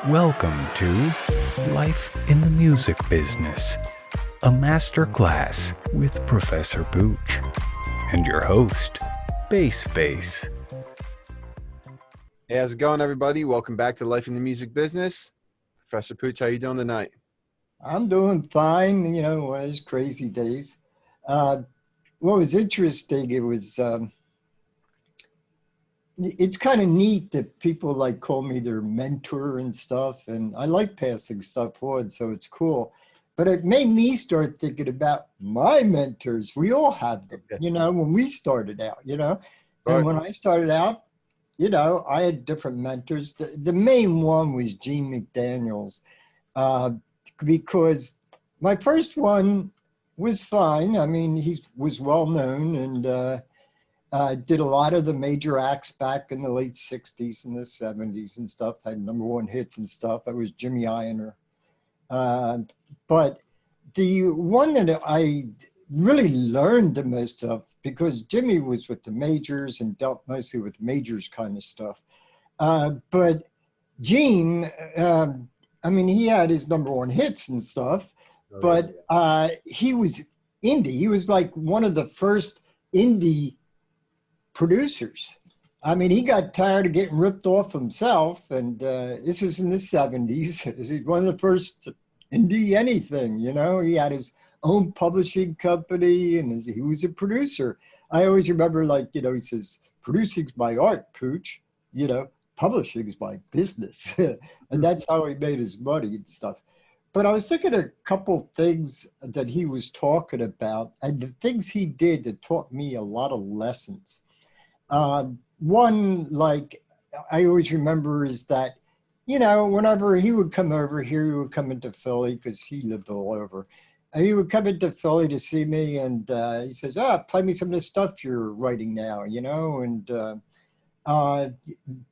Welcome to Life in the Music Business, a masterclass with Professor Pooch and your host, BACEFACE. Hey, how's it going, everybody? Welcome back to Life in the Music Business. Professor Pooch, how you doing tonight? I'm doing fine, one of those crazy days. What was interesting, it's kind of neat that people like call me their mentor and stuff, and I like passing stuff on, so it's cool. But it made me start thinking about my mentors. We all had them, when we started out, And when I started out, I had different mentors. The main one was Gene McDaniels. Because my first one was fine. I mean, he was well known and did a lot of the major acts back in the late 60s and the 70s and stuff, had #1 hits and stuff. That was Jimmy Ienner. But the one that I really learned the most of, because Jimmy was with the majors and dealt mostly with majors kind of stuff. But Gene, he had his #1 hits and stuff, but he was indie. He was like one of the first indie producers. I mean, he got tired of getting ripped off himself, and this was in the 70s. He's one of the first indie anything, He had his own publishing company, and he was a producer. I always remember, he says, "Producing's my art, Pooch," publishing is my business. And that's how he made his money and stuff. But I was thinking of a couple things that he was talking about and the things he did that taught me a lot of lessons. One, I always remember is that, whenever he would come over here, he would come into Philly because he lived all over. And he would come into Philly to see me and he says, play me some of the stuff you're writing now, and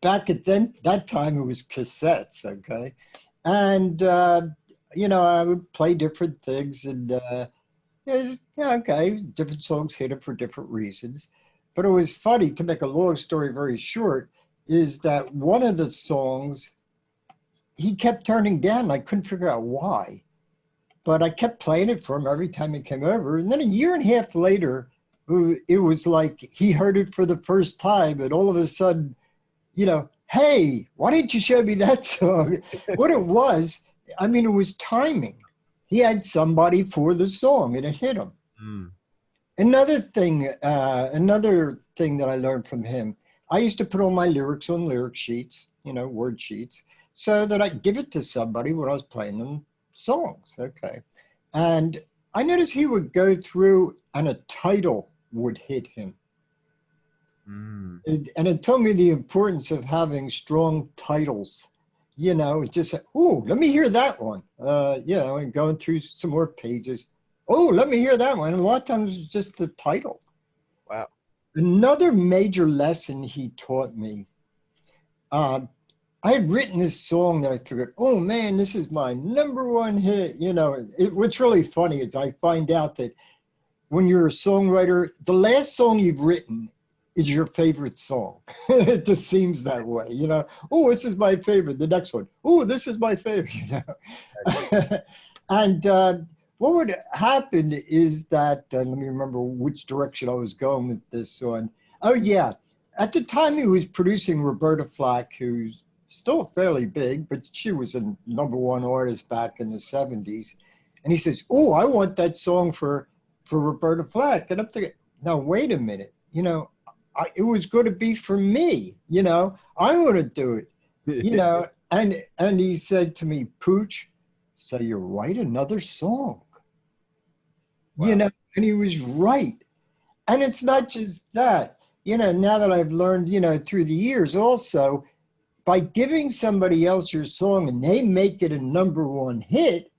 back at that time it was cassettes, okay? And, I would play different things and, okay, different songs hit him for different reasons. But it was funny, to make a long story very short, is that one of the songs he kept turning down. I couldn't figure out why, but I kept playing it for him every time he came over. And then a year and a half later, it was like he heard it for the first time, and all of a sudden, hey, why didn't you show me that song? What it was, it was timing. He had somebody for the song, and it hit him. Mm. Another thing that I learned from him, I used to put all my lyrics on lyric sheets, word sheets, so that I'd give it to somebody when I was playing them songs, okay? And I noticed he would go through and a title would hit him. Mm. And it told me the importance of having strong titles. Just, let me hear that one. And going through some more pages. Let me hear that one. And a lot of times it's just the title. Wow. Another major lesson he taught me, I had written this song that I figured, oh man, this is my #1 hit. What's really funny is I find out that when you're a songwriter, the last song you've written is your favorite song. It just seems that way, this is my favorite. The next one, this is my favorite, And what would happen is that, let me remember which direction I was going with this one. Oh yeah, at the time he was producing Roberta Flack, who's still fairly big, but she was a #1 artist back in the 70s. And he says, I want that song for Roberta Flack. And I'm thinking, now wait a minute, it was going to be for me, I want to do it, and he said to me, Pooch, so you write another song. Wow. And he was right. And it's not just that, now that I've learned, through the years also, by giving somebody else your song and they make it a #1 hit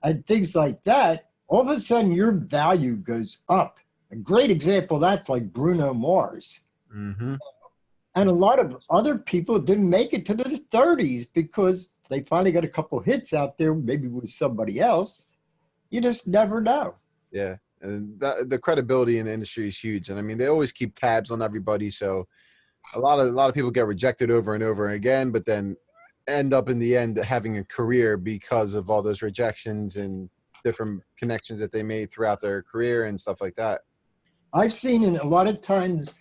and things like that, all of a sudden your value goes up. A great example of that's like Bruno Mars. Mm-hmm. And a lot of other people didn't make it to the 30s because they finally got a couple hits out there, maybe with somebody else. You just never know. Yeah. And the credibility in the industry is huge. And they always keep tabs on everybody. So a lot of people get rejected over and over again, but then end up in the end having a career because of all those rejections and different connections that they made throughout their career and stuff like that. I've seen it a lot of times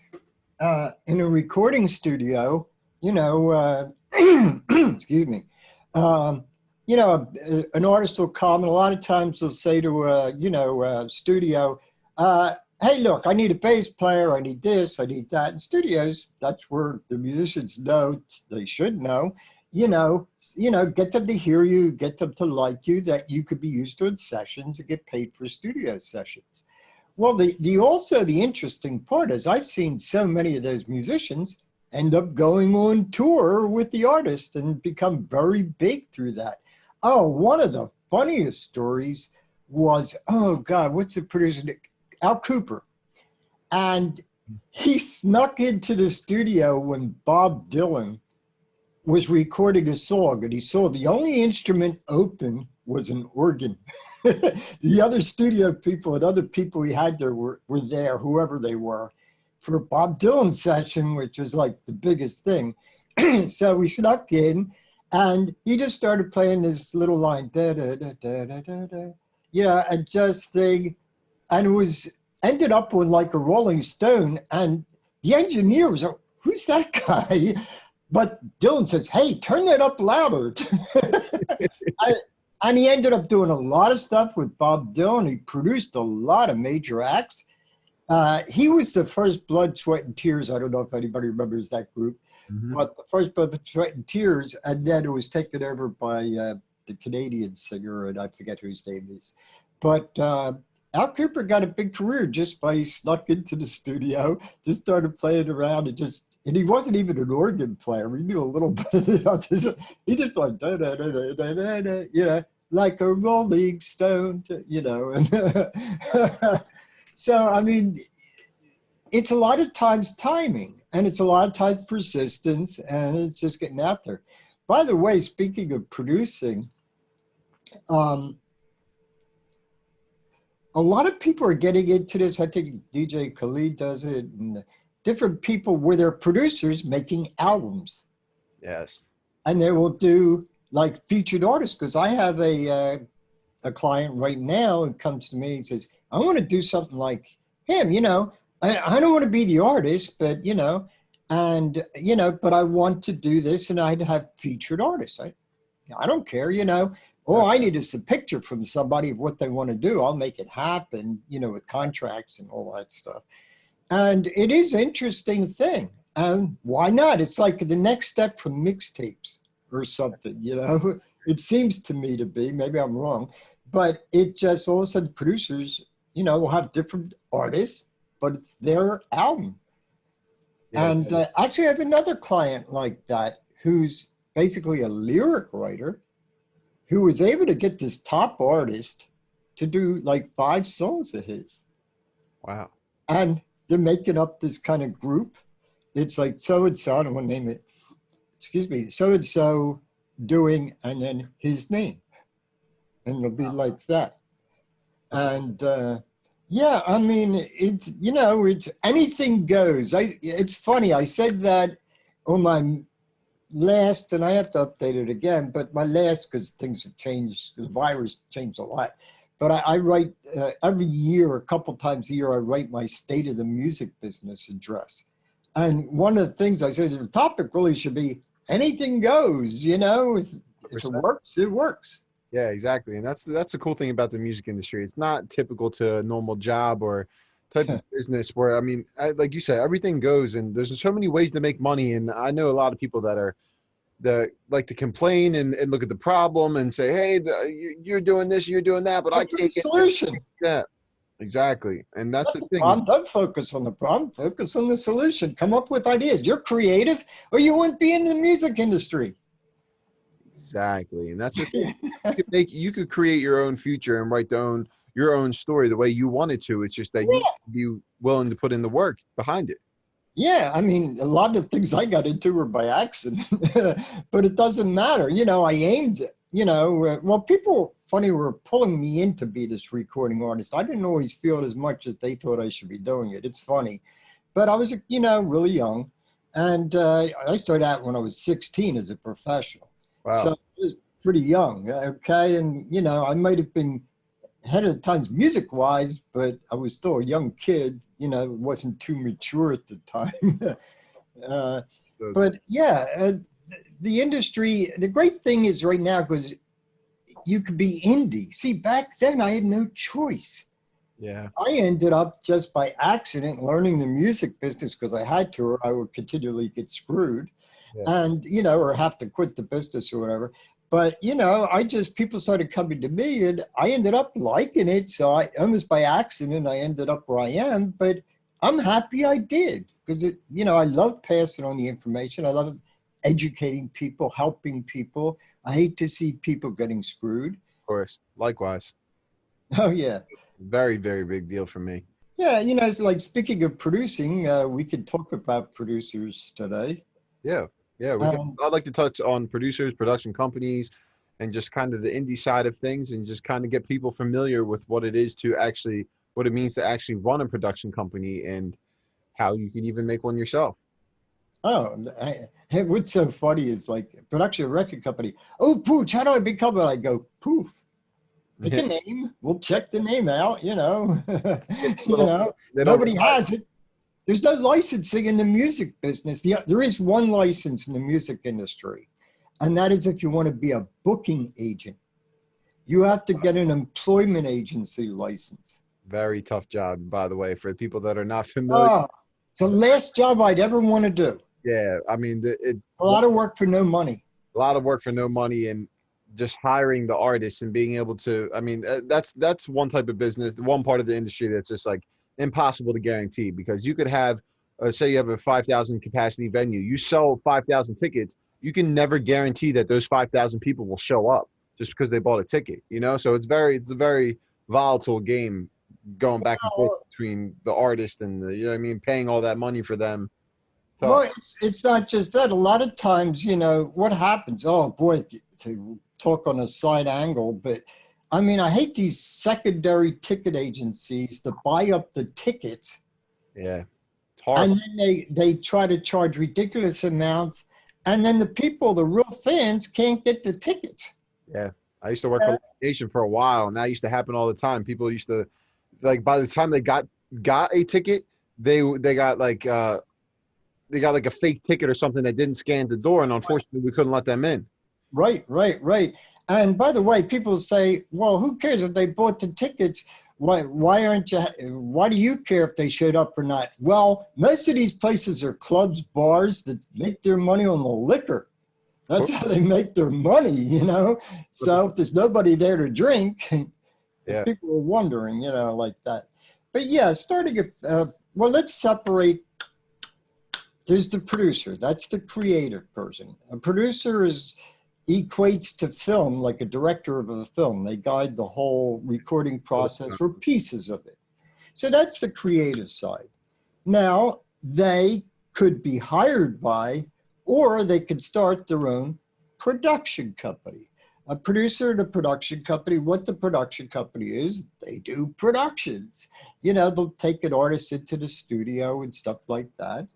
in a recording studio, excuse me, an artist will come and a lot of times they'll say to a studio, hey, look, I need a bass player, I need this, I need that. In studios, that's where the musicians know, they should know, get them to hear you, get them to like you, that you could be used to in sessions and get paid for studio sessions. Well, the interesting part is I've seen so many of those musicians end up going on tour with the artist and become very big through that. Oh, one of the funniest stories was, oh God, what's the producer? Al Cooper. And he snuck into the studio when Bob Dylan was recording a song, and he saw the only instrument open was an organ. The other studio people and other people he had there were there, whoever they were, for a Bob Dylan session, which was like the biggest thing. So we snuck in, and he just started playing this little line, da da da da da da da, and just thing, and it was ended up with like a Rolling Stone, and the engineer was like, who's that guy? But Dylan says, hey, turn that up louder. And he ended up doing a lot of stuff with Bob Dylan. He produced a lot of major acts. He was the first Blood, Sweat, and Tears. I don't know if anybody remembers that group, but the first Blood, Sweat, and Tears, and then it was taken over by the Canadian singer, and I forget whose name is. But Al Cooper got a big career just by snuck into the studio, just started playing around, and he wasn't even an organ player. He knew a little bit of the others. He just like, da, da, da, da, da, da, da, like a Rolling Stone, So, I mean, it's a lot of times timing, and it's a lot of times persistence, and it's just getting out there. By the way, speaking of producing, a lot of people are getting into this. I think DJ Khaled does it, and different people where they're producers making albums. Yes. And they will do like featured artists, because I have a client right now who comes to me and says, I want to do something like him, I don't want to be the artist, but, but I want to do this, and I'd have featured artists. I don't care, all I need is the picture from somebody of what they want to do. I'll make it happen, with contracts and all that stuff. And it is an interesting thing. And why not? It's like the next step from mixtapes or something, It seems to me to be, maybe I'm wrong, but it just all of a sudden producers, will have different artists, but it's their album. Yeah, and actually I have another client like that who's basically a lyric writer who was able to get this top artist to do like 5 songs of his. Wow. And they're making up this kind of group. It's like so-and-so, I don't want to name it, so-and-so doing, and then his name. And it'll be like that. And yeah, I mean, it's, it's anything goes. It's funny, I said that on my last, and I have to update it again, but my last, because things have changed, the virus changed a lot. But I write every year, a couple times a year, I write my State of the Music Business address. And one of the things I said, the topic really should be anything goes, if it works, it works. Yeah, exactly. And that's the cool thing about the music industry. It's not typical to a normal job or type of business where, I mean, like you said, everything goes, and there's so many ways to make money. And I know a lot of people that like to complain and look at the problem and say, hey, you're doing this, you're doing that, but I can't get the solution. Yeah, exactly. And that's the thing. Don't focus on the problem, focus on the solution. Come up with ideas. You're creative, or you wouldn't be in the music industry. Exactly. And that's the thing. You could create your own future and write your own story the way you wanted to. It's just that you be willing to put in the work behind it. Yeah, I mean, a lot of things I got into were by accident, but it doesn't matter. I aimed it, well, people, funny, were pulling me in to be this recording artist. I didn't always feel it as much as they thought I should be doing it. It's funny. But I was, really young. And I started out when I was 16 as a professional. So Wow. I was pretty young, okay? And, you know, I might have been ahead of the times music-wise, but I was still a young kid, you know, wasn't too mature at the time. uh, So, but yeah, the industry, the great thing is right now, because you could be indie. See, back then I had no choice. yeah. I ended up just by accident learning the music business because I had to, or I would continually get screwed Yeah. and, you know, or have to quit the business or whatever. But, you know, people started coming to me and I ended up liking it. So I almost by accident, I ended up where I am, but I'm happy I did because you know, I love passing on the information. I love educating people, helping people. I hate to see people getting screwed. Of course. Likewise. Oh yeah. Very, very big deal for me. Yeah, you know, it's like speaking of producing, we could talk about producers today. Yeah. Yeah. Um, I'd like to touch on producers, production companies, and just kind of the indie side of things and just kind of get people familiar with what it is to actually, what it means to actually run a production company and how you can even make one yourself. what's so funny is like production record company. Oh, Pooch, how do I become it? I go, poof, pick a name. We'll check the name out, you know. You know, They don't nobody realize. has it. There's no licensing in the music business. There is one license in the music industry, and that is if you want to be a booking agent. You have to get an employment agency license. Very tough job, by the way, for people that are not familiar. Oh, it's the last job I'd ever want to do. Yeah, I mean, A lot of work for no money. a lot of work for no money, and just hiring the artists and being able to. I mean, that's one type of business, one part of the industry that's just like impossible to guarantee because you could have, say, you have a 5,000 capacity venue, you sell 5,000 tickets, you can never guarantee that those 5,000 people will show up just because they bought a ticket. You know, so it's a very volatile game going back and forth Well, between the artist and the, you know what I mean, paying all that money for them. It's tough. well, it's not just that. A lot of times, you know, what happens, oh boy, to talk on a side angle, but I mean, I hate these secondary ticket agencies to buy up the tickets Yeah, it's and horrible. then they try to charge ridiculous amounts. And then the people, the real fans, can't get the tickets. Yeah, I used to work for Live Nation for a while, and that used to happen all the time. People used to, like, by the time they got a ticket, they got like a fake ticket or something that didn't scan the door, and unfortunately, we couldn't let them in. Right, right, right. And by the way, people say, well, who cares if they bought the tickets? Why do you care if they showed up or not? Well, most of these places are clubs, bars that make their money on the liquor. That's how they make their money, you know? So if there's nobody there to drink, Yeah, people are wondering, you know, like that. But yeah, well, let's separate. There's the producer. That's the creative person. A producer equates to film like a director of a film. They guide the whole recording process or pieces of it. So that's the creative side. Now, they could be hired by, or they could start their own production company. A producer at a production company, what the production company is, they do productions. You know, they'll take an artist into the studio and stuff like that.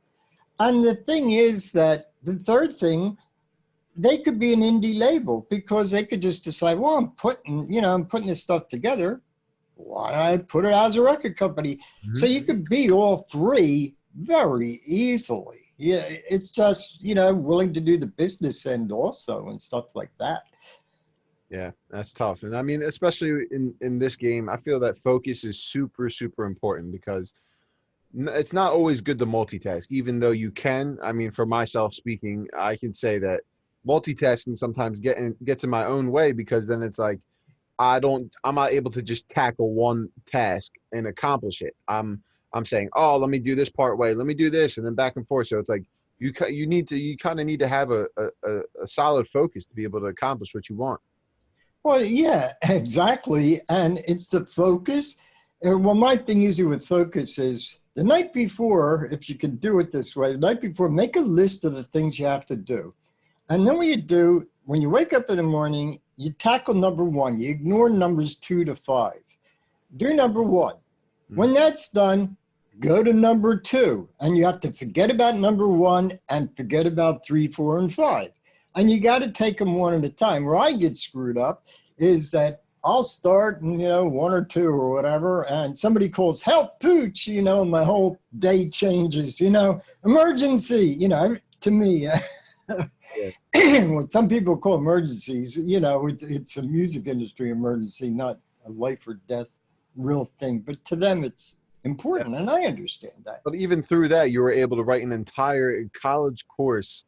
And the thing is that the third thing, they could be an indie label because they could just decide, well, I'm putting this stuff together. Why I put it out as a record company? So you could be all three very easily. Yeah, it's just, you know, willing to do the business end also and stuff like that. yeah, that's tough. And I mean, especially in this game, I feel that focus is super, super important because it's not always good to multitask, even though you can. I mean, for myself speaking, I can say that multitasking sometimes gets in my own way because then it's like I'm not able to just tackle one task and accomplish it. I'm saying, oh, let me do this part way, let me do this, and then back and forth. So it's like you kind of need to have a solid focus to be able to accomplish what you want. Well, yeah, exactly. And it's the focus. Well, my thing usually with focus is the night before, if you can do it this way, the night before, make a list of the things you have to do. And then what you do, when you wake up in the morning, you tackle number one. You ignore numbers 2 to 5. Do number one. When that's done, go to number 2. And you have to forget about number 1 and forget about 3, 4, and 5. And you got to take them one at a time. Where I get screwed up is that I'll start, and, one or two or whatever, and somebody calls, help, Pooch, and my whole day changes, emergency, to me. What some people call emergencies, it's a music industry emergency, not a life or death real thing. But to them, it's important, and I understand that. But even through that, you were able to write an entire college course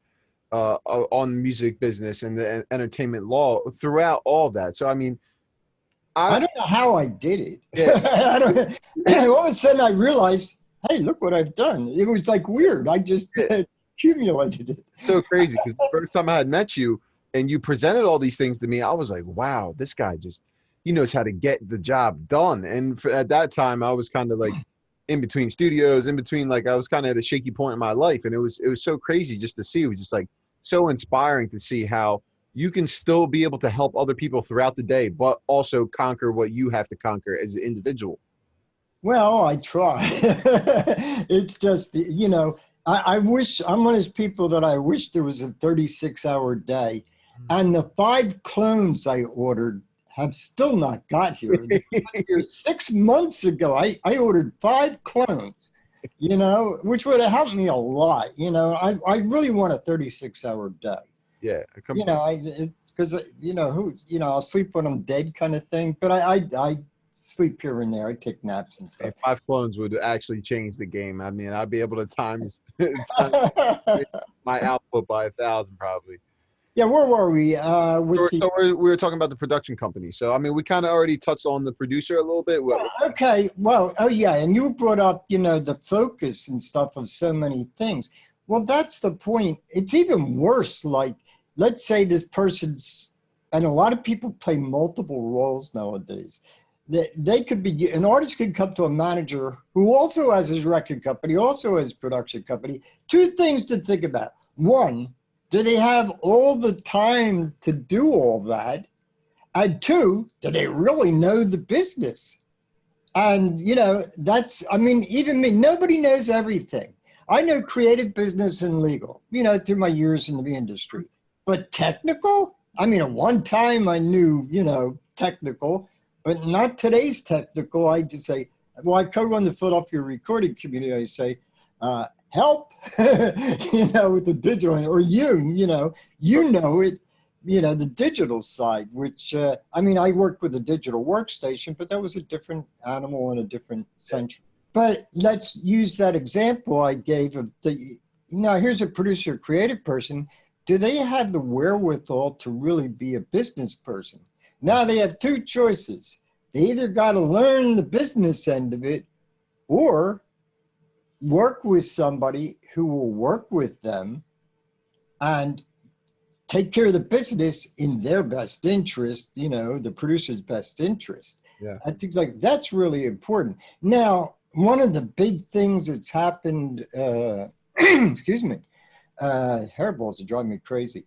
on music business and the entertainment law throughout all that. So, I mean, I don't know how I did it. Yeah. All of a sudden I realized, hey, look what I've done. It was like weird. I just accumulated it. It's so crazy because the first time I had met you and you presented all these things to me, I was like, wow, this guy he knows how to get the job done. And at that time, I was kind of like in between studios, I was kind of at a shaky point in my life. And it was so crazy just to see. It was just like so inspiring to see how you can still be able to help other people throughout the day, but also conquer what you have to conquer as an individual. Well, I try. It's just, I wish, I'm one of those people that I wish there was a 36-hour day. And the 5 clones I ordered have still not got here. 6 months ago, I ordered 5 clones, which would have helped me a lot. I really want a 36-hour day. Yeah. Because, I'll sleep when I'm dead kind of thing. But I sleep here and there. I take naps and stuff. 5 clones would actually change the game. I mean, I'd be able to times my output by 1,000 probably. Yeah, where were we? We were talking about the production company. So, I mean, we kind of already touched on the producer a little bit. Okay. Well, oh, yeah. And you brought up, the focus and stuff of so many things. Well, that's the point. It's even worse. Like, let's say this person's, and a lot of people play multiple roles nowadays. They could be, an artist could come to a manager who also has his record company, also has production company. 2 things to think about. One, do they have all the time to do all that? And 2, do they really know the business? And, even me, nobody knows everything. I know creative business and legal, through my years in the industry. But technical? At one time I knew, technical, but not today's technical. I just say, well, I co-run the Philadelphia recording community. I say, help, with the digital, or it, the digital side, which, I worked with a digital workstation, but that was a different animal in a different century. But let's use that example I gave of now here's a producer, creative person. Do they have the wherewithal to really be a business person? Now they have 2 choices. They either got to learn the business end of it or work with somebody who will work with them and take care of the business in their best interest, the producer's best interest. Yeah. I think that's really important. Now, one of the big things that's happened, excuse me, hairballs are driving me crazy.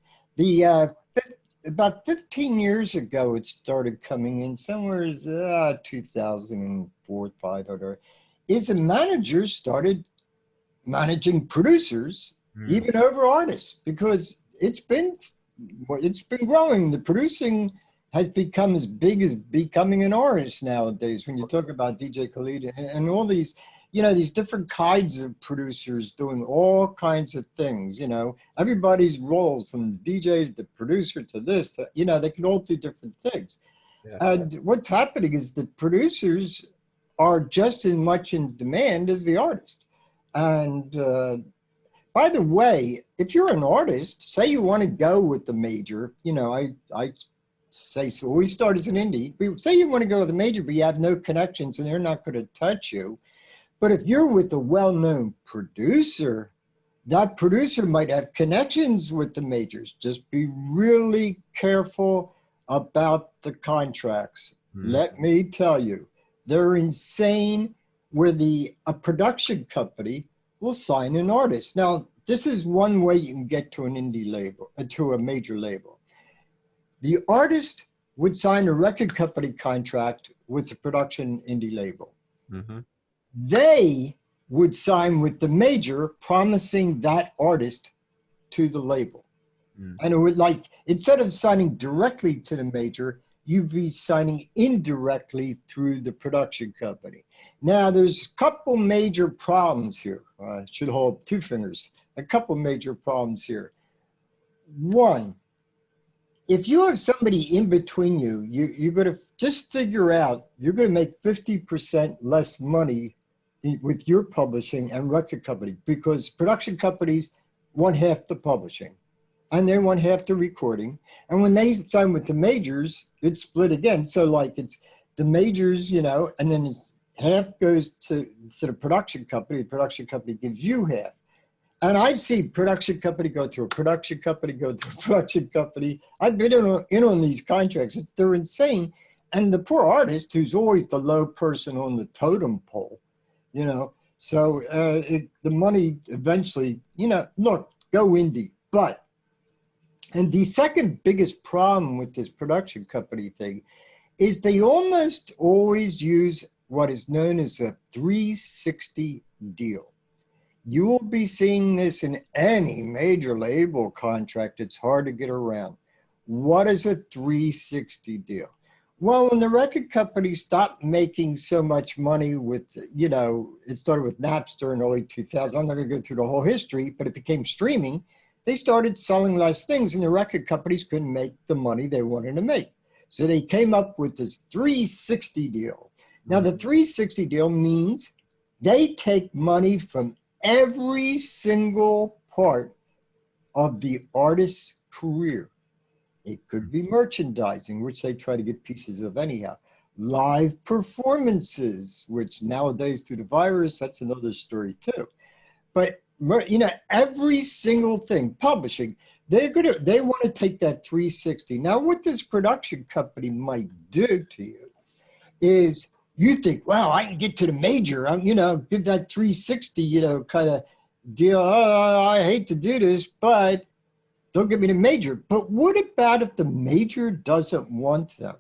About 15 years ago, it started coming in somewhere 2004, 5, whatever, is the managers started managing producers even over artists, because it's been growing. The producing has become as big as becoming an artist nowadays. When you talk about DJ Khaled and all these, these different kinds of producers doing all kinds of things, everybody's roles from DJ to producer to this, to, they can all do different things. Yeah. And what's happening is the producers are just as much in demand as the artist. And by the way, if you're an artist, say you want to go with the major, I say, so we start as an indie. Say you want to go with a major, but you have no connections and they're not going to touch you. But if you're with a well-known producer, that producer might have connections with the majors. Just be really careful about the contracts. Let me tell you, they're insane where a production company will sign an artist. Now, this is one way you can get to an indie label, to a major label. The artist would sign a record company contract with the production indie label. Mm-hmm. They would sign with the major, promising that artist to the label. And it would like, instead of signing directly to the major, you'd be signing indirectly through the production company. Now, there's a couple major problems here. I should hold two fingers. A couple major problems here. One, if you have somebody in between you, you're going to just figure out you're going to make 50% less money with your publishing and record company, because production companies want half the publishing and they want half the recording. And when they sign with the majors, it's split again. So like it's the majors, you know, and then half goes to the production company. The production company gives you half. And I've seen production company go through a production company, go through a production company. I've been in on these contracts. They're insane. And the poor artist, who's always the low person on the totem pole, you know, so the money eventually, you know, look, go indie. But, and the second biggest problem with this production company thing is they almost always use what is known as a 360 deal. You will be seeing this in any major label contract. It's hard to get around. What is a 360 deal? Well, when the record company stopped making so much money with, you know, it started with Napster in early 2000. I'm not going to go through the whole history, but it became streaming. They started selling less things and the record companies couldn't make the money they wanted to make. So they came up with this 360 deal. Now, the 360 deal means they take money from every single part of the artist's career. It could be merchandising, which they try to get pieces of anyhow. Live performances, which nowadays through the virus, that's another story too. But you know, every single thing, publishing, they want to take that 360. Now, what this production company might do to you is you think, wow, I can get to the major, you know, give that 360, you know, kind of deal. Oh, I hate to do this, but they'll give me the major. But what about if the major doesn't want them?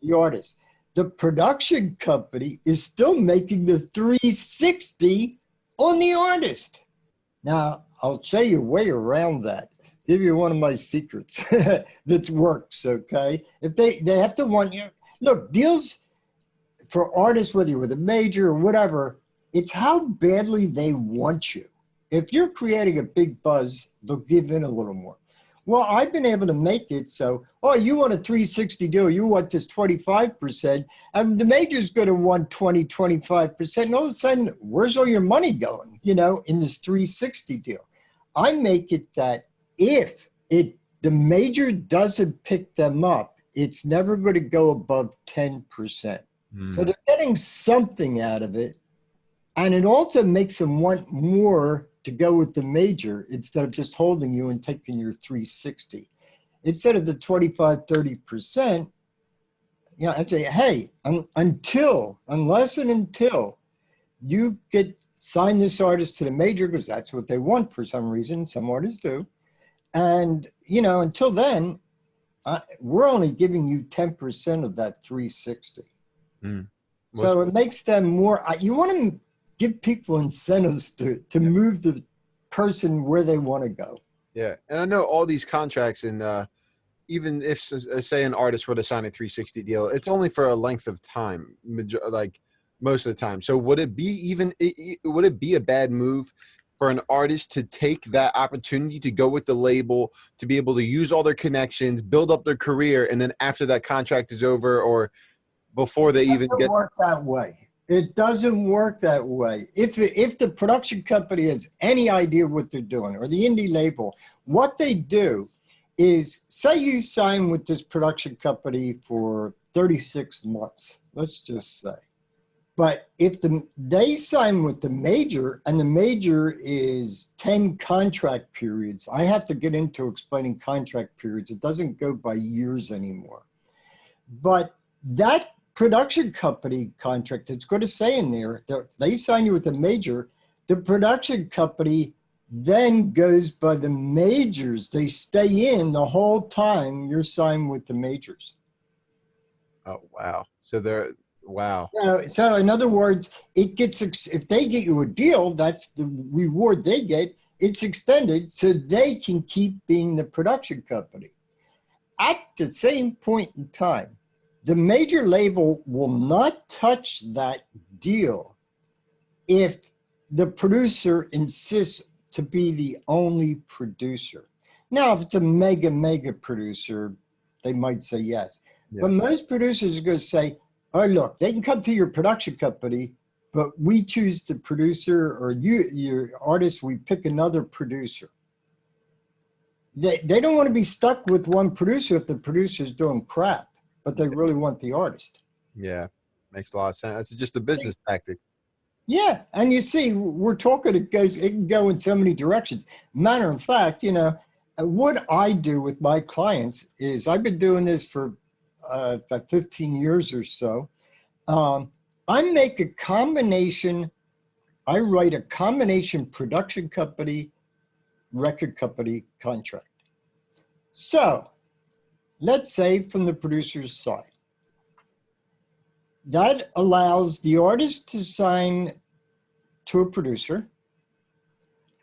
The artist. The production company is still making the 360 on the artist. Now, I'll show you a way around that. Give you one of my secrets that works, okay? If they have to want you. Look, deals for artists, whether you're with a major or whatever, it's how badly they want you. If you're creating a big buzz, they'll give in a little more. Well, I've been able to make it so, oh, you want a 360 deal, you want this 25%, and the major's going to want 20, 25%, and all of a sudden, where's all your money going, you know, in this 360 deal? I make it that if the major doesn't pick them up, it's never going to go above 10%. So they're getting something out of it, and it also makes them want more to go with the major instead of just holding you and taking your 360. Instead of the 25, 30%, you know, I'd say, hey, unless and until you sign this artist to the major, because that's what they want for some reason, some artists do. And, you know, until then, we're only giving you 10% of that 360. So it makes them more, you want to give people incentives to move the person where they want to go. Yeah. And I know all these contracts, and even if, say, an artist were to sign a 360 deal, it's only for a length of time, like most of the time. So would it be a bad move for an artist to take that opportunity to go with the label, to be able to use all their connections, build up their career, and then after that contract is over or before they even get... It doesn't work that way. It doesn't work that way. If the production company has any idea what they're doing, or the indie label, what they do is, say you sign with this production company for 36 months, let's just say. But if they sign with the major, and the major is 10 contract periods, I have to get into explaining contract periods. It doesn't go by years anymore. But that production company contract, it's going to say in there that they sign you with a major, the production company then goes by the majors. They stay in the whole time you're signed with the majors. Oh, wow. So they're, wow. So in other words, it gets, if they get you a deal, that's the reward they get. it's extended so they can keep being the production company. At the same point in time, the major label will not touch that deal if the producer insists to be the only producer. Now, if it's a mega producer, they might say yes. Yeah. But most producers are going to say, oh, look, they can come to your production company, but we choose the producer, or your artist, we pick another producer. They don't want to be stuck with one producer if the producer's doing crap, but they really want the artist. Yeah, makes a lot of sense. It's just a business tactic. Yeah, and you see, we're talking, it can go in so many directions. Matter of fact, you know, what I do with my clients is, I've been doing this for about 15 years or so. I make a combination, I write a combination production company, record company contract. So let's say from the producer's side, that allows the artist to sign to a producer,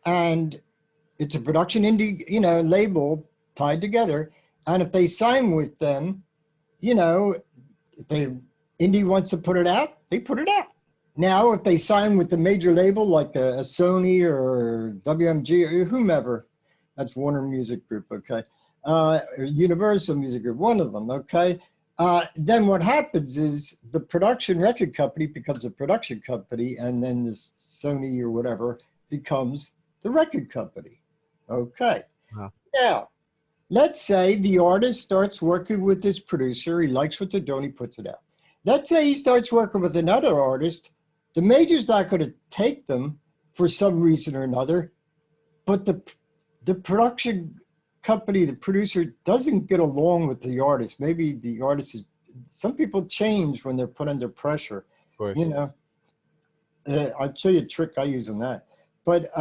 and it's a production indie, you know, label tied together. And if they sign with them, you know, if they indie wants to put it out, they put it out. Now, if they sign with the major label like a Sony or WMG or whomever, that's Warner Music Group, okay, or Universal Music Group, one of them, okay. Then what happens is the production record company becomes a production company, and then this Sony or whatever becomes the record company. Okay. Wow. Now, let's say the artist starts working with this producer. He likes what they're doing. He puts it out. Let's say he starts working with another artist. The major's not going to take them for some reason or another, but the production company, the producer, doesn't get along with the artist. Maybe the artist is, some people change when they're put under pressure. Of course. You know, I'll show you a trick I use on that. But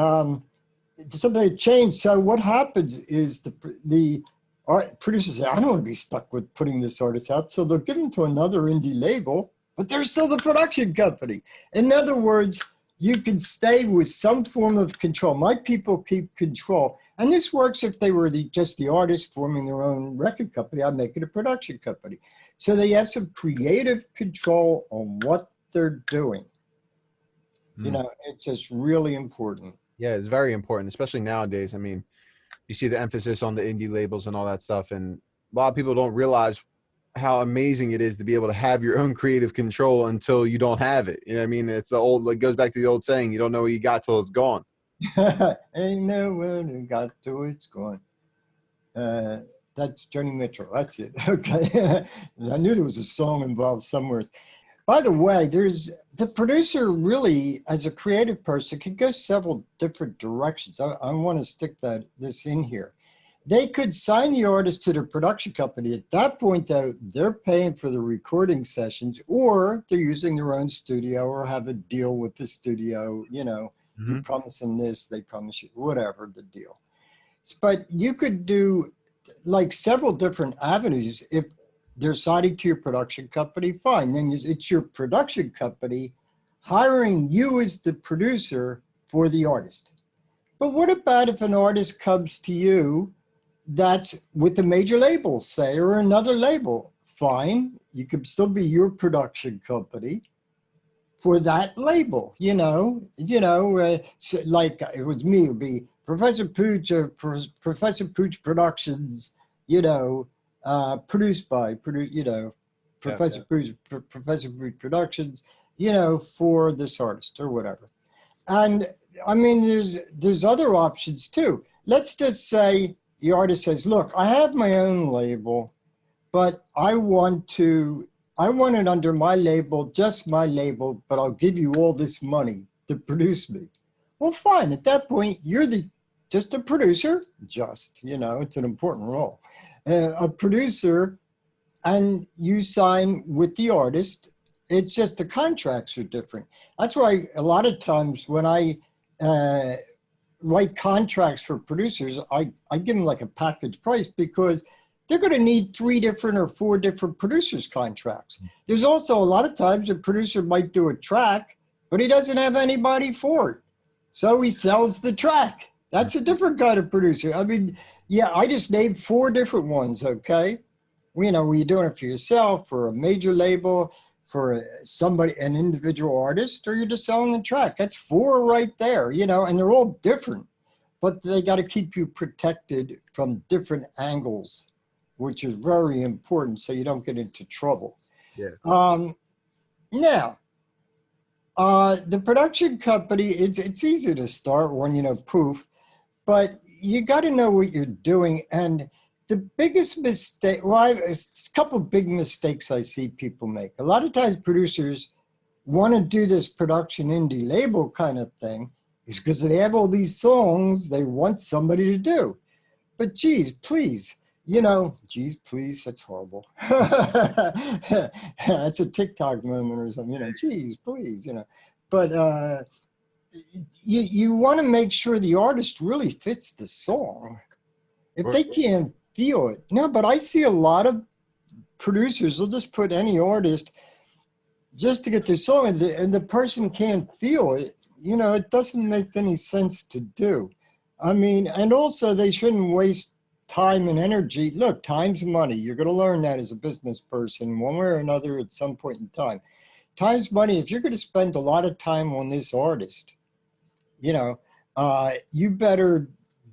somebody changed. So what happens is the producers say, I don't want to be stuck with putting this artist out. So they'll give them to another indie label, but they're still the production company. In other words, you can stay with some form of control. My people keep control. And this works if they were just the artist forming their own record company. I make it a production company. So they have some creative control on what they're doing. You know, it's just really important. Yeah, it's very important, especially nowadays. I mean, you see the emphasis on the indie labels and all that stuff. And a lot of people don't realize how amazing it is to be able to have your own creative control until you don't have it. You know what I mean? It's the old, it goes back to the old saying, you don't know what you got till it's gone. Ain't no one who got to it's gone. That's Joni Mitchell. That's it. Okay. I knew there was a song involved somewhere. By the way, the producer really, as a creative person, can go several different directions. I want to stick this in here. They could sign the artist to their production company. At that point, though, they're paying for the recording sessions, or they're using their own studio or have a deal with the studio. You know, you promise them this, they promise you whatever the deal. But you could do like several different avenues. If they're signing to your production company, fine. Then it's your production company hiring you as the producer for the artist. But what about if an artist comes to you that's with a major label, say, or another label? Fine, you could still be your production company for that label, so like it was me, it would be Professor Pooch or Professor Pooch Productions, produced by, Professor Pooch, Professor Pooch Productions, for this artist or whatever. And I mean, there's other options too. Let's just say the artist says, look, I have my own label, but I want it under my label, just my label, but I'll give you all this money to produce me. Well, fine. At that point, you're just a producer, it's an important role. A producer, and you sign with the artist. It's just the contracts are different. That's why a lot of times when I write contracts for producers, I give them like a package price, because they're going to need 3 different or 4 different producers' contracts. There's also a lot of times a producer might do a track, but he doesn't have anybody for it. So he sells the track. That's a different kind of producer. I mean, yeah, I just named 4 different ones, okay? You know, were you doing it for yourself, for a major label, for somebody, an individual artist, or you're just selling the track? That's 4 right there, you know, and they're all different, but they got to keep you protected from different angles, which is very important so you don't get into trouble. Yeah. Now, the production company, it's easy to start one, you know, poof, but you got to know what you're doing. And the biggest mistake, well, it's a couple of big mistakes I see people make. A lot of times producers want to do this production indie label kind of thing is because they have all these songs they want somebody to do. But geez, please, you know, geez, please, that's horrible. That's a TikTok moment or something, you know, geez, please, you know. But you want to make sure the artist really fits the song. If they can't feel it. No, but I see a lot of producers, they'll just put any artist just to get their song, and the person can't feel it. You know, it doesn't make any sense to do. I mean, and also they shouldn't waste time and energy. Look, time's money. You're going to learn that as a business person, one way or another at some point in time. Time's money. If you're going to spend a lot of time on this artist, you know,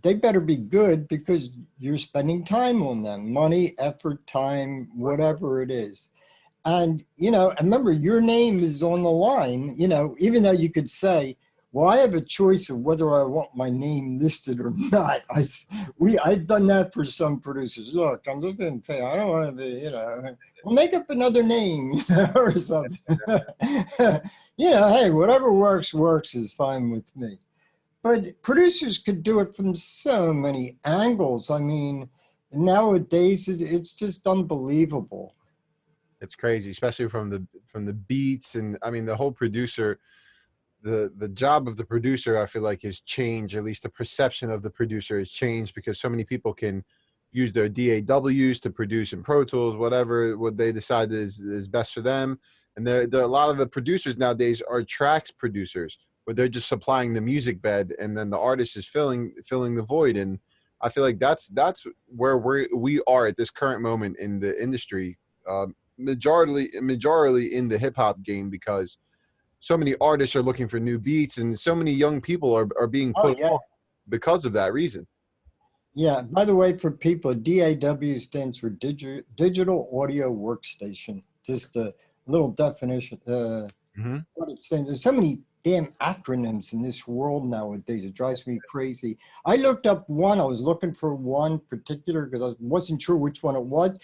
they better be good because you're spending time on them, money, effort, time, whatever it is. And, you know, remember your name is on the line, you know, even though you could say, well, I have a choice of whether I want my name listed or not. I've done that for some producers. Look, I'm just being paid. I don't want to be, you know, well, make up another name, you know, or something. You know, hey, whatever works is fine with me. But producers could do it from so many angles. I mean, nowadays it's just unbelievable. It's crazy, especially from the beats, and I mean the whole producer. The job of the producer, I feel like, has changed. At least the perception of the producer has changed because so many people can use their DAWs to produce in Pro Tools, whatever what they decide is best for them. And there a lot of the producers nowadays are tracks producers, where they're just supplying the music bed, and then the artist is filling the void. And I feel like that's where we are at this current moment in the industry, majorly in the hip hop game, because so many artists are looking for new beats, and so many young people are being put off because of that reason. Yeah. By the way, for people, DAW stands for Digital Audio Workstation. Just a little definition. What it stands. There's so many damn acronyms in this world nowadays. It drives me crazy. I looked up one. I was looking for one particular because I wasn't sure which one it was.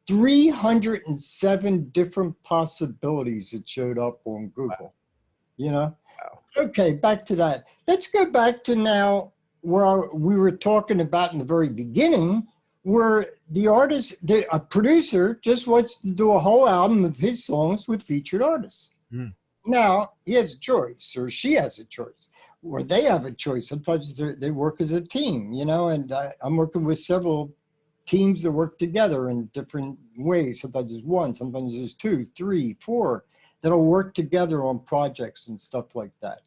307 different possibilities it showed up on Google, you know? Wow. Okay, back to that. Let's go back to now where we were talking about in the very beginning, where the artist, a producer just wants to do a whole album of his songs with featured artists. Now, he has a choice, or she has a choice, or they have a choice. Sometimes they work as a team, you know, and I'm working with several teams that work together in different ways. Sometimes there's one, sometimes there's 2, 3, 4 that'll work together on projects and stuff like that.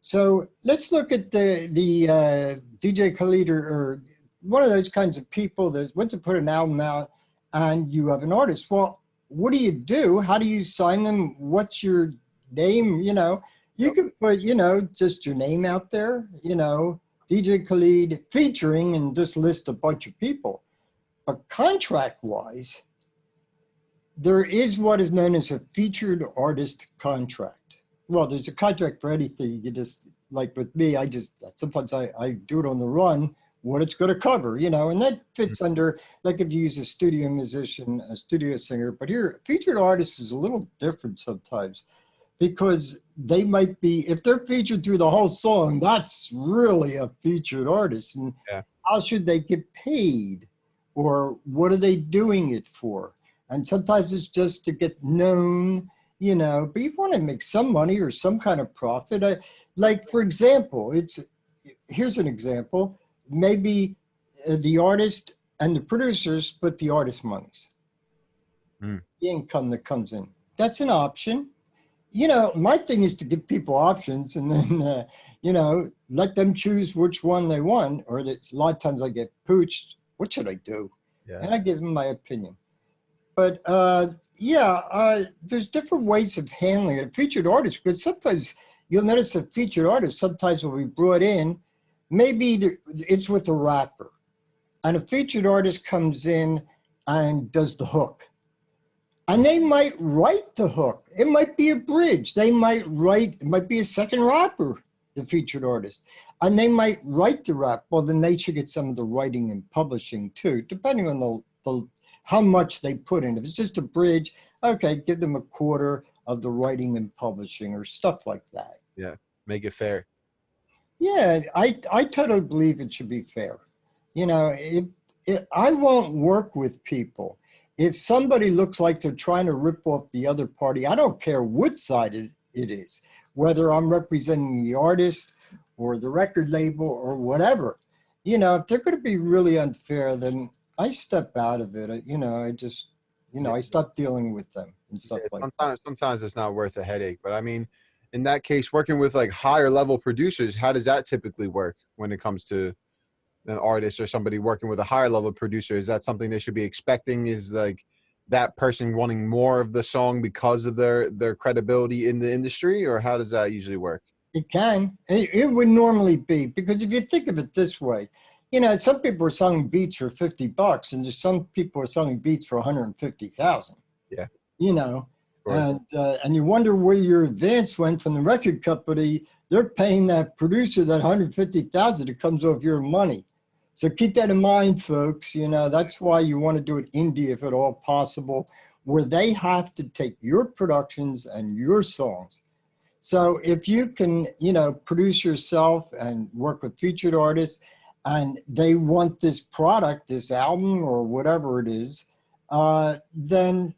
So let's look at the DJ Khalid or one of those kinds of people that wants to put an album out, and you have an artist. Well, what do? How do you sign them? What's your name? You know, you could put, you know, just your name out there, you know, DJ Khalid featuring, and just list a bunch of people. But contract-wise, there is what is known as a featured artist contract. Well, there's a contract for anything. You just, like with me, sometimes I do it on the run, what it's going to cover, you know, and that fits under, like if you use a studio musician, a studio singer. But here, featured artist is a little different sometimes, because they might be, if they're featured through the whole song, that's really a featured artist. And how should they get paid? Or what are they doing it for? And sometimes it's just to get known, you know, but you want to make some money or some kind of profit. Like, for example, here's an example. Maybe the artist and the producers split the artist monies, the income that comes in. That's an option. You know, my thing is to give people options and then, you know, let them choose which one they want. Or a lot of times I get pooched. What should I do? Yeah. And I give them my opinion. But yeah, there's different ways of handling it. A featured artist, because sometimes you'll notice a featured artist sometimes will be brought in, maybe it's with a rapper. And a featured artist comes in and does the hook. And they might write the hook. It might be a bridge. They might write, it might be a second rapper, the featured artist. And they might write the rap. Well, then they should get some of the writing and publishing too, depending on the how much they put in. If it's just a bridge, okay, give them a quarter of the writing and publishing or stuff like that. Yeah, make it fair. Yeah, I totally believe it should be fair. You know, I won't work with people. If somebody looks like they're trying to rip off the other party, I don't care what side it is, whether I'm representing the artist or the record label or whatever. You know, if they're going to be really unfair, then I step out of it. You know, I just, you know, I stop dealing with them and stuff like that. Sometimes it's not worth a headache. But I mean, in that case, working with like higher level producers, how does that typically work when it comes to an artist or somebody working with a higher level producer? Is that something they should be expecting? Is like that person wanting more of the song because of their credibility in the industry, or how does that usually work? It can. It would normally be, because if you think of it this way, you know, some people are selling beats for $50 and just some people are selling beats for 150,000. Yeah. You know, and you wonder where your advance went from the record company. They're paying that producer that 150,000 that comes off your money. So keep that in mind, folks. You know, that's why you want to do it indie if at all possible, where they have to take your productions and your songs. So if you can, you know, produce yourself and work with featured artists and they want this product, this album or whatever it is, then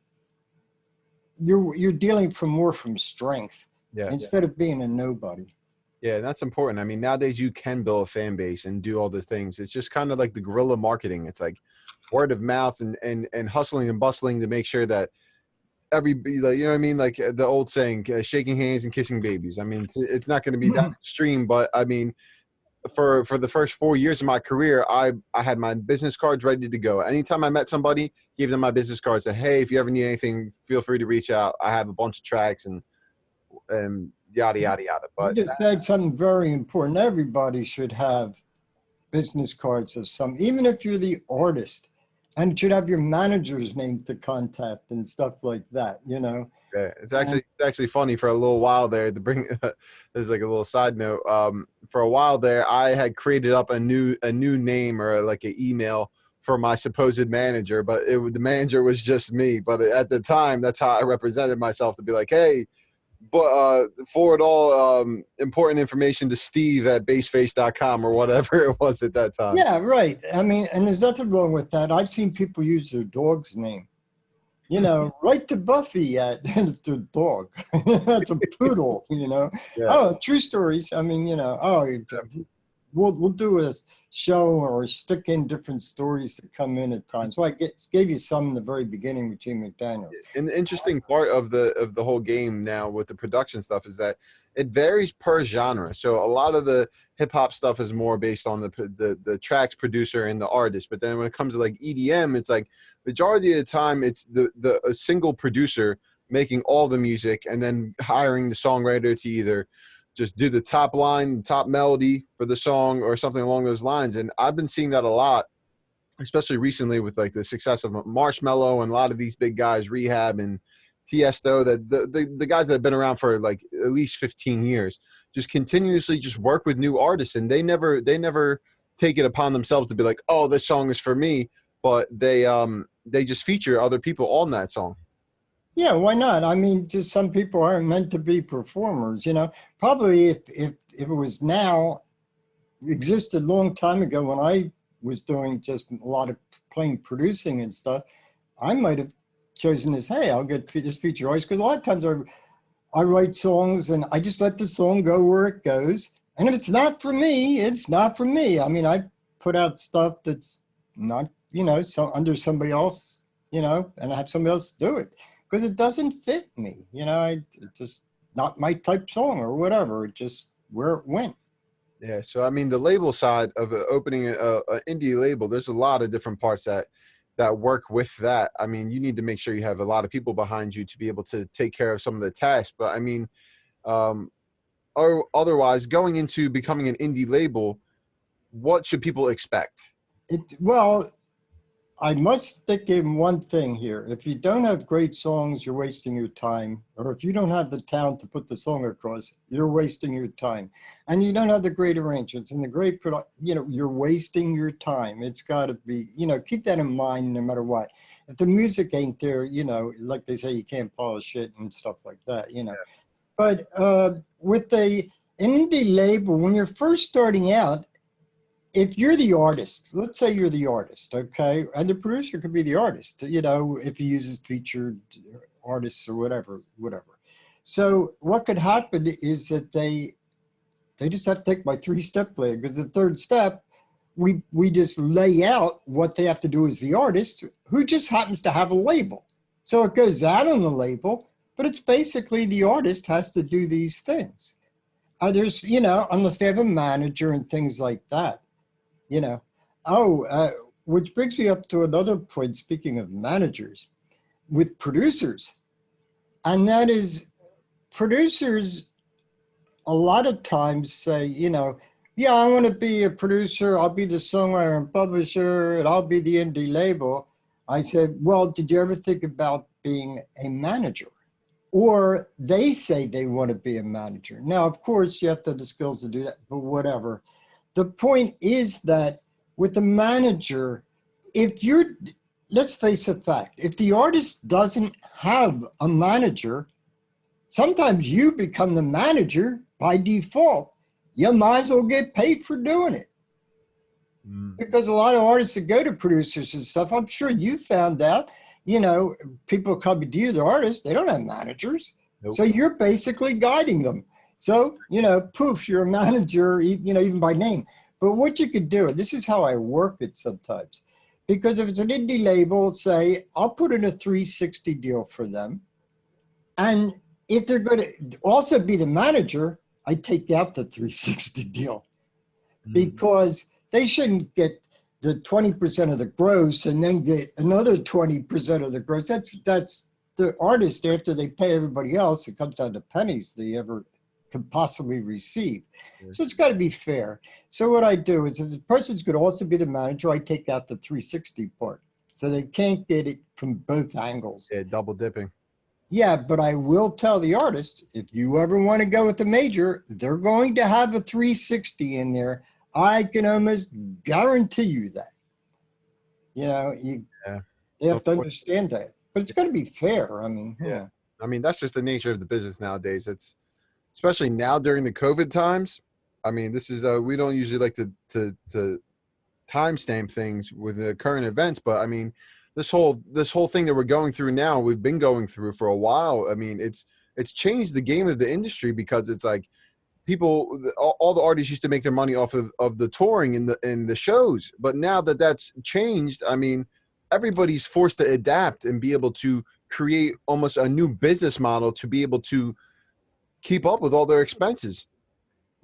you're dealing more from strength instead of being a nobody. Yeah, that's important. I mean, nowadays you can build a fan base and do all the things. It's just kind of like the guerrilla marketing. It's like word of mouth and hustling and bustling to make sure that you know what I mean? Like the old saying, shaking hands and kissing babies. I mean, it's not going to be that extreme, but I mean, for the first 4 years of my career, I had my business cards ready to go. Anytime I met somebody, gave them my business cards, said, hey, if you ever need anything, feel free to reach out. I have a bunch of tracks and yada, yada, yada. But you just said something very important. Everybody should have business cards of some, even if you're the artist, and it should have your manager's name to contact and stuff like that, you know? Yeah, it's actually funny. For a little while there, to bring this is like a little side note. For a while there, I had created up a new name or like an email for my supposed manager, but the manager was just me. But at the time, that's how I represented myself, to be like, hey, but forward all important information to Steve at BACEFACE.com or whatever it was at that time. Yeah, right. I mean, and there's nothing wrong with that. I've seen people use their dog's name. You know, write to Buffy at it's their dog. That's a poodle, you know. Yeah. Oh, true stories. I mean, you know, we'll do a show or stick in different stories that come in at times. So I gave you some in the very beginning with Jim McDaniel. An interesting part of the whole game now with the production stuff is that it varies per genre. So a lot of the hip hop stuff is more based on the tracks producer and the artist. But then when it comes to like EDM, it's like majority of the time it's a single producer making all the music and then hiring the songwriter to either just do the top line, top melody for the song or something along those lines. And I've been seeing that a lot, especially recently with like the success of Marshmello and a lot of these big guys, Rehab and Tiesto, that the guys that have been around for like at least 15 years, just continuously just work with new artists. And they never take it upon themselves to be like, oh, this song is for me, but they just feature other people on that song. Yeah, why not? I mean, just some people aren't meant to be performers, you know. Probably if it was now, it existed a long time ago when I was doing just a lot of plain producing and stuff, I might have chosen this, hey, I'll get this feature artist, because a lot of times I write songs and I just let the song go where it goes. And if it's not for me, it's not for me. I mean, I put out stuff that's not, you know, so under somebody else, you know, and I have somebody else do it. Because it doesn't fit me, you know. not my type song or whatever. It just where it went. Yeah. So, I mean, the label side of opening a indie label, there's a lot of different parts that work with that. I mean, you need to make sure you have a lot of people behind you to be able to take care of some of the tasks. But I mean, or otherwise, going into becoming an indie label, what should people expect? Well, I must stick in one thing here. If you don't have great songs, you're wasting your time. Or if you don't have the talent to put the song across, you're wasting your time. And you don't have the great arrangements and the great you're wasting your time. It's got to be, keep that in mind no matter what. If the music ain't there, like they say, you can't polish it and stuff like that, Yeah. But with an indie label, when you're first starting out, if you're the artist, let's say you're the artist, okay, and the producer could be the artist, if he uses featured artists or whatever. So what could happen is that they just have to take my 3-step plan, because the third step, we just lay out what they have to do as the artist, who just happens to have a label. So it goes out on the label, but it's basically the artist has to do these things. There's, unless they have a manager and things like that. Which brings me up to another point, speaking of managers, with producers. And that is, producers a lot of times say, yeah, I want to be a producer, I'll be the songwriter and publisher, and I'll be the indie label. I said, well, did you ever think about being a manager? Or they say they want to be a manager. Now, of course, you have to have the skills to do that, but whatever. The point is that with the manager, let's face a fact, if the artist doesn't have a manager, sometimes you become the manager by default. You might as well get paid for doing it. Because a lot of artists that go to producers and stuff, I'm sure you found out, people come to you, the artists, they don't have managers. Nope. So you're basically guiding them. So, poof, you're a manager, even by name. But what you could do, and this is how I work it sometimes, because if it's an indie label, say, I'll put in a 360 deal for them. And if they're going to also be the manager, I take out the 360 deal, because they shouldn't get the 20% of the gross and then get another 20% of the gross. That's the artist, after they pay everybody else, it comes down to pennies they ever could possibly receive. So it's got to be fair. So what I do is, if the person's going to also be the manager, I take out the 360 part. So they can't get it from both angles. Yeah, double dipping. Yeah, but I will tell the artist, if you ever want to go with the major, they're going to have a 360 in there. I can almost guarantee you that. They have to understand that. But it's going to be fair. I mean, yeah. I mean, that's just the nature of the business nowadays. It's especially now during the COVID times. I mean, this is we don't usually like to timestamp things with the current events, but I mean, this whole thing that we're going through now, we've been going through for a while. I mean, it's changed the game of the industry, because it's like all the artists used to make their money off of the touring and the shows, but now that that's changed, I mean, everybody's forced to adapt and be able to create almost a new business model to be able to keep up with all their expenses.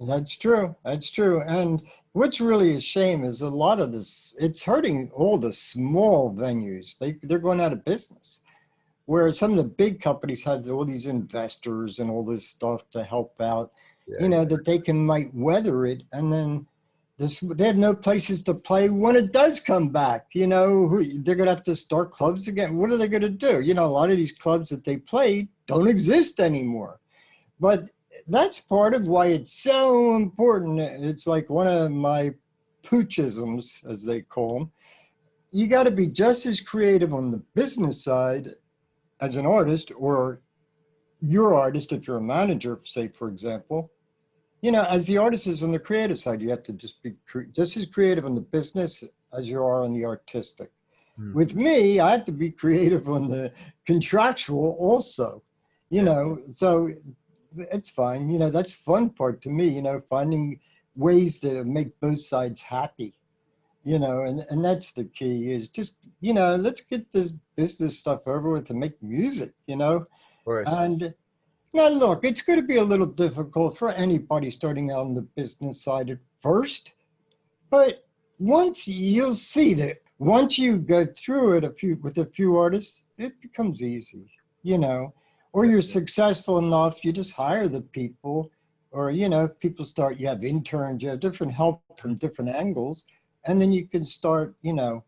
That's true. That's true. And what's really a shame is a lot of this, it's hurting all the small venues. They're going out of business. Whereas some of the big companies had all these investors and all this stuff to help out, that they might weather it. And then they have no places to play when it does come back. They're going to have to start clubs again. What are they going to do? A lot of these clubs that they played don't exist anymore. But that's part of why it's so important. It's like one of my Poochisms, as they call them. You got to be just as creative on the business side as an artist, or your artist if you're a manager, say, for example. As the artist is on the creative side, you have to just be just as creative on the business as you are on the artistic. With me, I have to be creative on the contractual also, so it's fine. That's fun part to me, finding ways to make both sides happy, and that's the key is just, let's get this business stuff over with and make music, Of course. And Now, look, it's going to be a little difficult for anybody starting out on the business side at first, but you'll see that once you go through it with a few artists, it becomes easy, you know, or you're successful enough, you just hire the people, or, you know, people start, you have interns, you have different help from different angles, and then you can start, you know,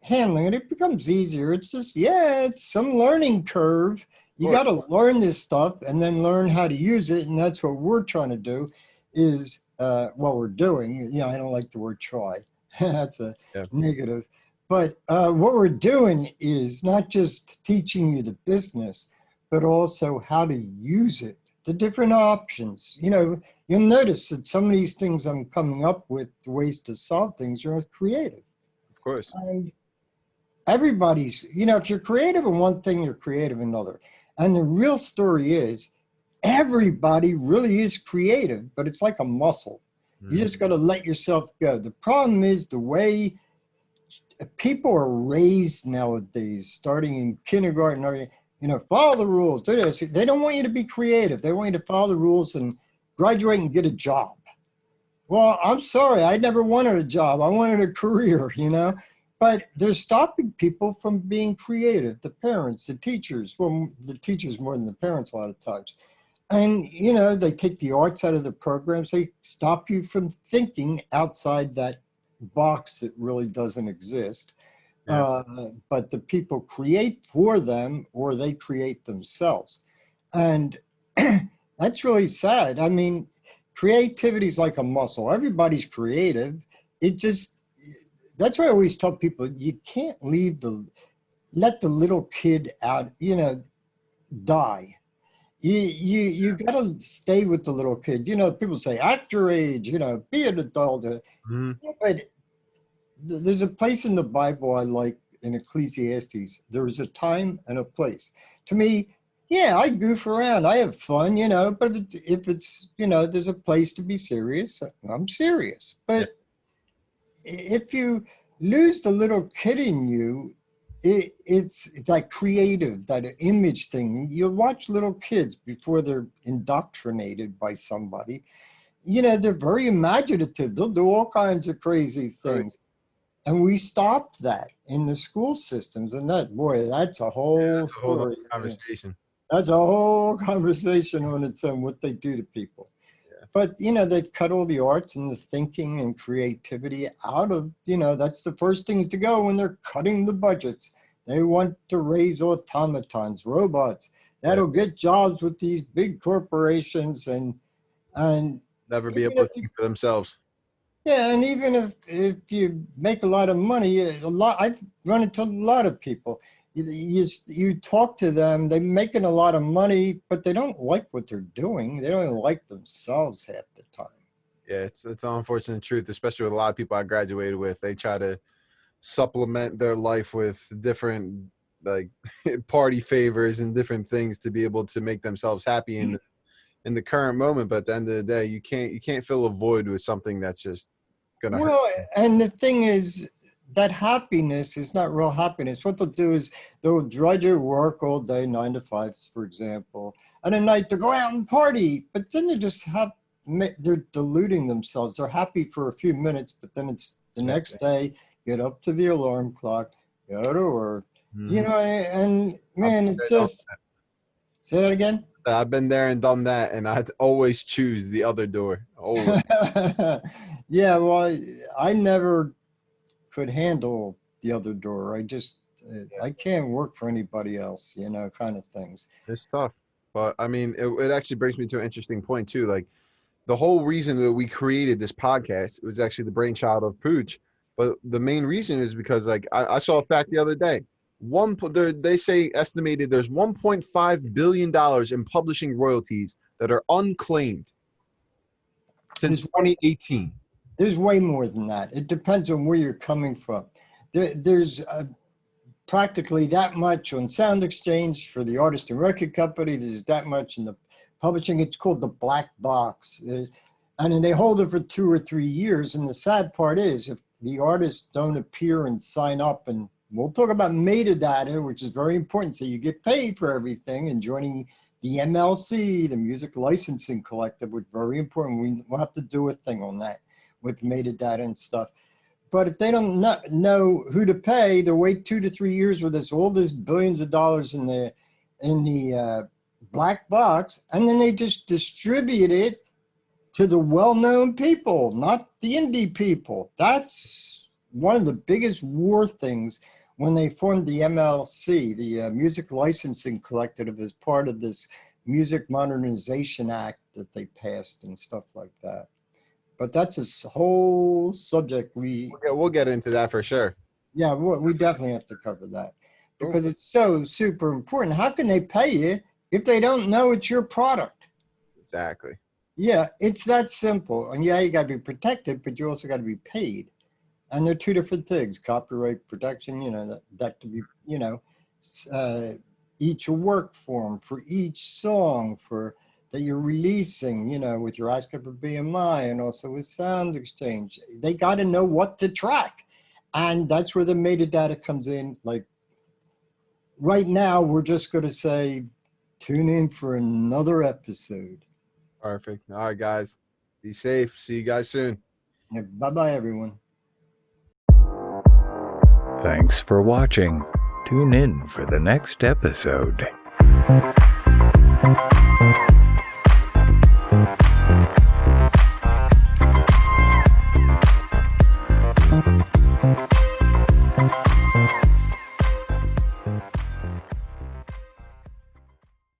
handling it. It becomes easier. It's just, yeah, it's some learning curve. You got to learn this stuff and then learn how to use it. And that's what we're trying to do is, what we're doing. You know, I don't like the word try. That's a negative. But what we're doing is not just teaching you the business, but also how to use it, the different options. You know, you'll notice that some of these things I'm coming up with, the ways to solve things, are creative. Of course. And everybody's, you know, if you're creative in one thing, you're creative in another. And the real story is everybody really is creative, but it's like a muscle. You just got to let yourself go. The problem is the way people are raised nowadays, starting in kindergarten, or, you know, follow the rules, do this. They don't want you to be creative. They want you to follow the rules and graduate and get a job. Well, I'm sorry, I never wanted a job. I wanted a career, you know. But they're stopping people from being creative, the parents, the teachers, well, the teachers more than the parents a lot of times. And, you know, they take the arts out of the programs. They stop you from thinking outside that box that really doesn't exist. Yeah. But the people create for them, or they create themselves. And that's really sad. I mean, creativity is like a muscle. Everybody's creative. That's why I always tell people, you can't let the little kid out, you know, die. You gotta stay with the little kid. You know, people say, act your age, you know, be an adult. But there's a place in the Bible I like, in Ecclesiastes. There is a time and a place. To me, yeah, I goof around, I have fun, you know, but if it's, you know, there's a place to be serious, I'm serious. But if you lose the little kid in you, it's that creative, that image thing. You'll watch little kids before they're indoctrinated by somebody. You know, they're very imaginative. They'll do all kinds of crazy things. Right. And we stopped that in the school systems. And that's a whole story. Conversation. That's a whole conversation on its own, what they do to people. But, you know, they've cut all the arts and the thinking and creativity out of, you know, that's the first thing to go when they're cutting the budgets. They want to raise automatons, robots. That'll get jobs with these big corporations and never be able to think for themselves. Yeah, and even if you make a lot of money, I've run into a lot of people. You talk to them, they're making a lot of money, but they don't like what they're doing. They don't even like themselves half the time. Yeah, it's an unfortunate truth, especially with a lot of people I graduated with. They try to supplement their life with different like party favors and different things to be able to make themselves happy in the current moment. But at the end of the day, you can't fill a void with something that's just gonna hurt. And the thing is, that happiness is not real happiness. What they'll do is they'll drudge at work all day, 9 to 5, for example, and at night they'll go out and party. But then they're deluding themselves. They're happy for a few minutes, but then it's the next day, get up to the alarm clock, go to work. You know, and man, it just, say that again? I've been there and done that, and I always choose the other door. Always. Yeah, well, I never could handle the other door. I can't work for anybody else, you know, kind of things. It's tough. But I mean, it actually brings me to an interesting point too. Like the whole reason that we created this podcast was actually the brainchild of Pooch. But the main reason is because like I saw a fact the other day. They say estimated there's $1.5 billion in publishing royalties that are unclaimed since 2018. There's way more than that. It depends on where you're coming from. There's practically that much on Sound Exchange for the artist and record company. There's that much in the publishing. It's called the black box. And then they hold it for 2 or 3 years. And the sad part is if the artists don't appear and sign up, and we'll talk about metadata, which is very important. So you get paid for everything and joining The MLC, the Music Licensing Collective, was very important. We'll have to do a thing on that with metadata and stuff. But if they don't know who to pay, they'll wait 2 to 3 years with all this billions of dollars in the black box, and then they just distribute it to the well-known people, not the indie people. That's one of the biggest war things when they formed the MLC, the Music Licensing Collective, as part of this Music Modernization Act that they passed and stuff like that. But that's a whole subject. We'll get into that for sure. Yeah, we definitely have to cover that because it's so super important. How can they pay you if they don't know it's your product? Exactly. Yeah, it's that simple. And yeah, you got to be protected, but you also got to be paid. And they're two different things. Copyright protection, that to be, each work form for each song that you're releasing, with your ASCII or BMI and also with Sound Exchange. They got to know what to track. And that's where the metadata comes in. Like right now, we're just going to say, tune in for another episode. Perfect. All right, guys. Be safe. See you guys soon. Yeah, bye-bye, everyone. Thanks for watching. Tune in for the next episode.